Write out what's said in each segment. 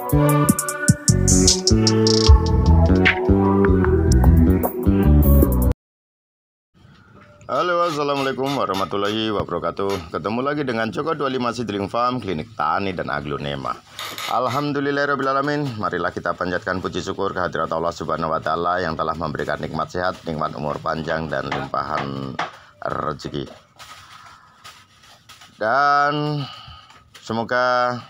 Halo, assalamualaikum warahmatullahi wabarakatuh. Ketemu lagi dengan Joko 25 Seedling Farm, Klinik Tani dan Aglonema. Alhamdulillahirobbilalamin. Marilah kita panjatkan puji syukur kehadirat Allah Subhanahu wa Ta'ala yang telah memberikan nikmat sehat, nikmat umur panjang dan limpahan rezeki. Dan semoga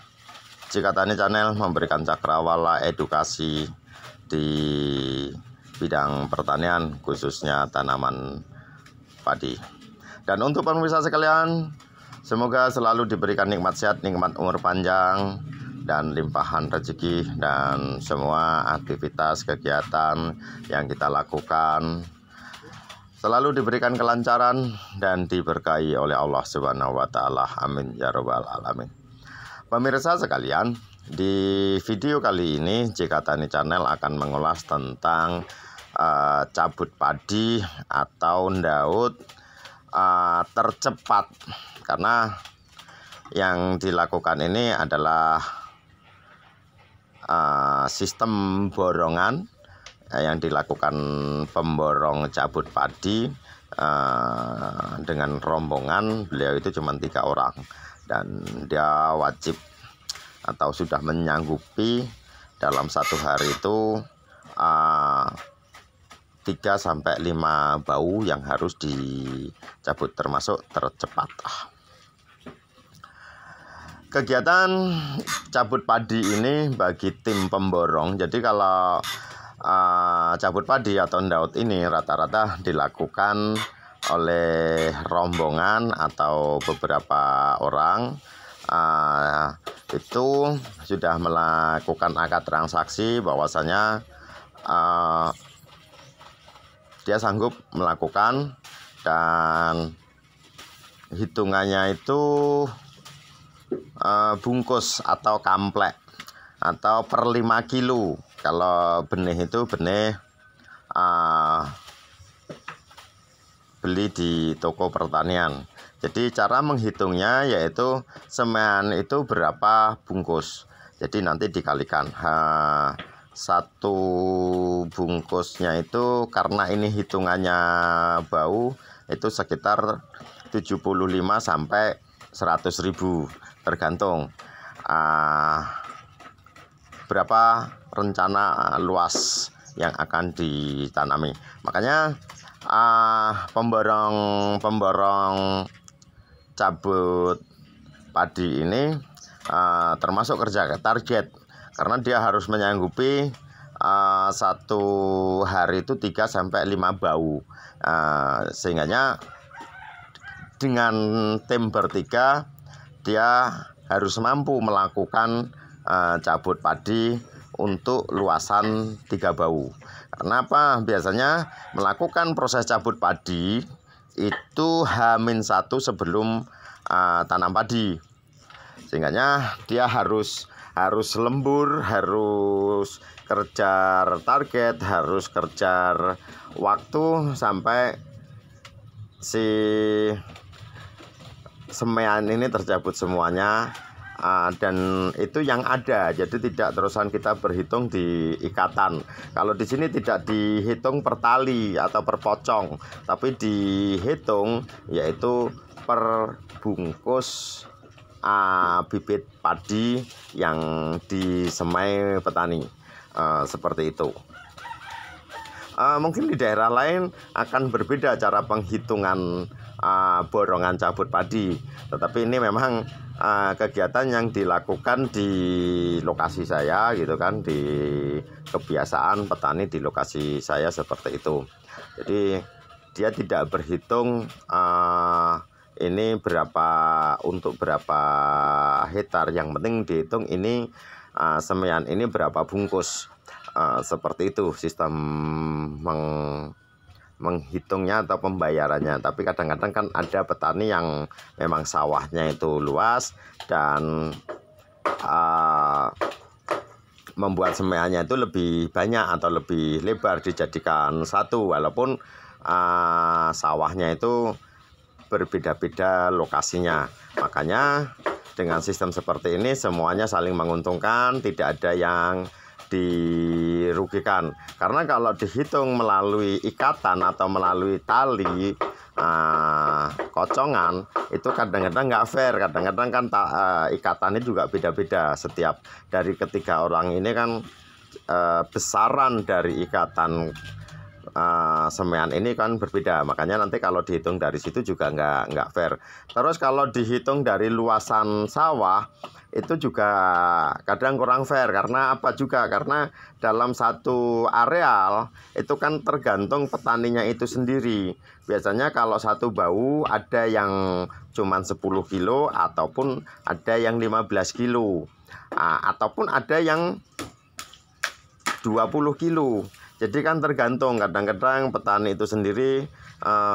Jika Tani Channel memberikan cakrawala edukasi di bidang pertanian, khususnya tanaman padi. Dan untuk pemirsa sekalian, semoga selalu diberikan nikmat sehat, nikmat umur panjang dan limpahan rezeki, dan semua aktivitas kegiatan yang kita lakukan selalu diberikan kelancaran dan diberkahi oleh Allah Subhanahu wa Ta'ala. Amin ya rabbal alamin. Pemirsa sekalian, di video kali ini Jika Tani Channel akan mengulas tentang cabut padi atau ndaut tercepat, karena yang dilakukan ini adalah sistem borongan yang dilakukan pemborong cabut padi dengan rombongan. Beliau itu cuma 3 orang dan dia wajib atau sudah menyanggupi dalam 1 hari itu 3-5 bau yang harus dicabut, termasuk tercepat. Kegiatan cabut padi ini bagi tim pemborong, jadi kalau cabut padi atau ndaut ini rata-rata dilakukan oleh rombongan atau beberapa orang. Itu sudah melakukan akad transaksi bahwasanya dia sanggup melakukan, dan hitungannya itu bungkus atau kamplek atau per 5 kilo. Kalau benih itu benih beli di toko pertanian. Jadi cara menghitungnya yaitu semen itu berapa bungkus. Jadi nanti dikalikan. Satu bungkusnya itu, karena ini hitungannya bau, itu sekitar 75 sampai 100.000 tergantung berapa rencana luas yang akan ditanami. Makanya pemborong cabut padi ini termasuk kerja target, karena dia harus menyanggupi 1 hari itu 3-5 bau. Sehingga dengan tim bertiga dia harus mampu melakukan cabut padi untuk luasan 3 bau. Kenapa? Biasanya melakukan proses cabut padi itu H-1 sebelum tanam padi. Sehingga dia harus lembur, harus kejar target, harus kejar waktu sampai si semean ini tercabut semuanya. Dan itu yang ada, jadi tidak terusan kita berhitung di ikatan. Kalau di sini tidak dihitung per tali atau per pocong, tapi dihitung yaitu per bungkus bibit padi yang disemai petani. Seperti itu. Mungkin di daerah lain akan berbeda cara penghitungan borongan cabut padi, tetapi ini memang kegiatan yang dilakukan di lokasi saya, gitu kan, di kebiasaan petani di lokasi saya seperti itu. Jadi dia tidak berhitung ini berapa untuk berapa hektar, yang penting dihitung ini semaian ini berapa bungkus. Seperti itu sistem menghitungnya atau pembayarannya. Tapi kadang-kadang kan ada petani yang memang sawahnya itu luas dan membuat semaiannya itu lebih banyak atau lebih lebar dijadikan satu, walaupun sawahnya itu berbeda-beda lokasinya. Makanya dengan sistem seperti ini semuanya saling menguntungkan, tidak ada yang dirugikan. Karena kalau dihitung melalui ikatan atau melalui tali kocongan itu kadang-kadang nggak fair. Kadang-kadang kan ikatannya juga beda-beda. Setiap dari ketiga orang ini kan besaran dari ikatan semean ini kan berbeda, makanya nanti kalau dihitung dari situ juga nggak fair. Terus kalau dihitung dari luasan sawah itu juga kadang kurang fair. Karena apa juga? Karena dalam satu areal itu kan tergantung petaninya itu sendiri. Biasanya kalau satu bau ada yang cuman 10 kilo ataupun ada yang 15 kilo ataupun ada yang 20 kilo. Jadi kan tergantung, kadang-kadang petani itu sendiri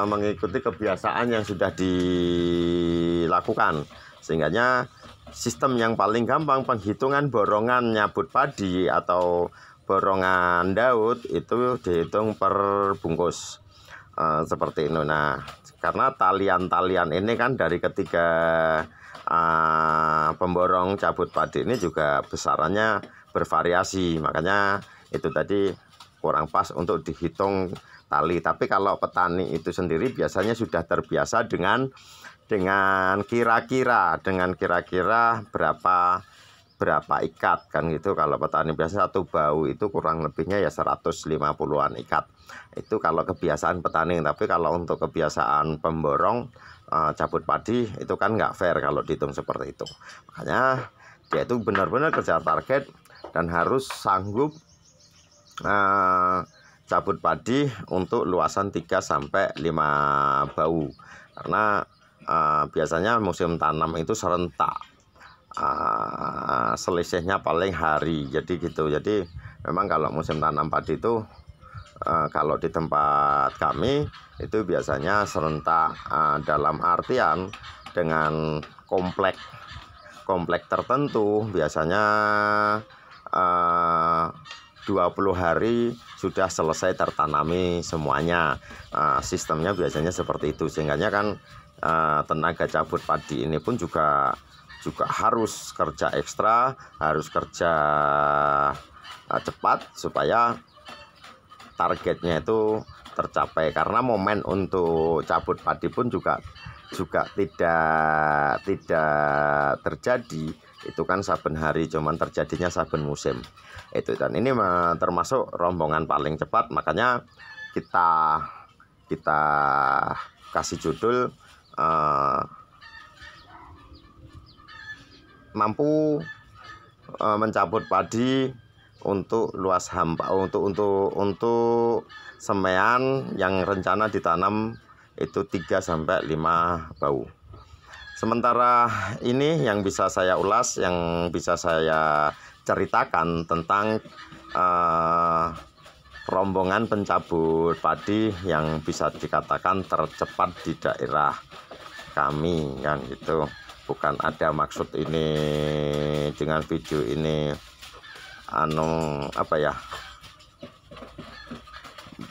mengikuti kebiasaan yang sudah dilakukan. Sehingganya sistem yang paling gampang penghitungan borongan nyabut padi atau borongan daud itu dihitung per bungkus seperti itu. Nah, karena talian-talian ini kan dari ketiga pemborong cabut padi ini juga besarannya bervariasi, makanya itu tadi kurang pas untuk dihitung tali. Tapi kalau petani itu sendiri biasanya sudah terbiasa dengan kira-kira berapa ikat kan gitu. Kalau petani biasa satu bau itu kurang lebihnya ya 150-an ikat. Itu kalau kebiasaan petani. Tapi kalau untuk kebiasaan pemborong cabut padi itu kan nggak fair kalau dihitung seperti itu. Makanya dia itu benar-benar kejar target dan harus sanggup cabut padi untuk luasan 3-5 bau. Karena biasanya musim tanam itu serentak, selisihnya paling hari, jadi gitu. Jadi memang kalau musim tanam padi itu kalau di tempat kami itu biasanya serentak, dalam artian dengan komplek tertentu biasanya 20 hari sudah selesai tertanami semuanya. Sistemnya biasanya seperti itu. Sehingga kan tenaga cabut padi ini pun juga harus kerja ekstra, harus kerja cepat supaya targetnya itu tercapai. Karena momen untuk cabut padi pun juga tidak terjadi itu kan saben hari, cuman terjadinya saben musim itu. Dan ini termasuk rombongan paling cepat, makanya kita kasih judul mampu mencabut padi untuk luas hampa, untuk semean yang rencana ditanam itu 3-5 bau. Sementara ini yang bisa saya ulas, yang bisa saya ceritakan tentang rombongan pencabut padi yang bisa dikatakan tercepat di daerah kami kan gitu. Bukan ada maksud ini dengan video ini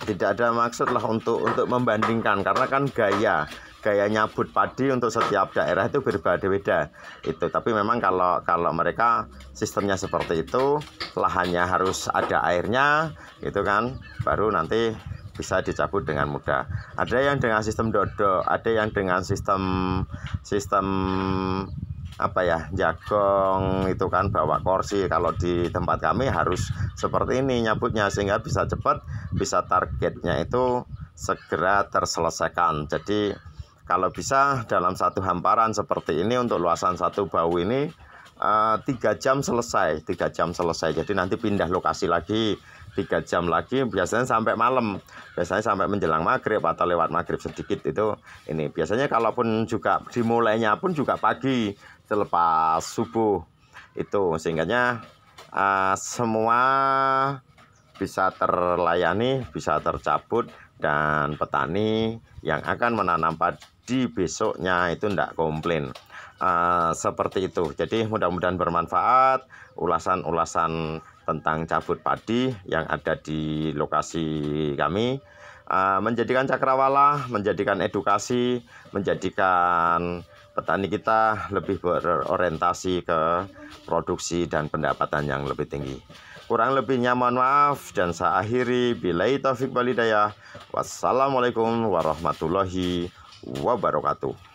tidak ada maksud lah untuk membandingkan, karena kan gaya nyabut padi untuk setiap daerah itu berbeda-beda itu. Tapi memang kalau mereka sistemnya seperti itu, lahannya harus ada airnya gitu kan, baru nanti bisa dicabut dengan mudah. Ada yang dengan sistem dodok, ada yang dengan sistem jagong itu kan, bawa kursi. Kalau di tempat kami harus seperti ini nyabutnya, sehingga bisa cepat, bisa targetnya itu segera terselesaikan. Jadi kalau bisa dalam satu hamparan seperti ini untuk luasan satu bau ini 3 jam selesai. Jadi nanti pindah lokasi lagi 3 jam lagi, biasanya sampai malam, biasanya sampai menjelang maghrib atau lewat maghrib sedikit itu ini. Biasanya kalaupun juga dimulainya pun juga pagi selepas subuh itu, sehingganya semua bisa terlayani, bisa tercabut, dan petani yang akan menanam padi besoknya itu tidak komplain. Seperti itu. Jadi mudah-mudahan bermanfaat ulasan-ulasan tentang cabut padi yang ada di lokasi kami. menjadikan cakrawala, menjadikan edukasi, menjadikan petani kita lebih berorientasi ke produksi dan pendapatan yang lebih tinggi. Kurang lebihnya mohon maaf dan saya akhiri. Billahi taufik wal hidayah. Wassalamualaikum warahmatullahi wabarakatuh.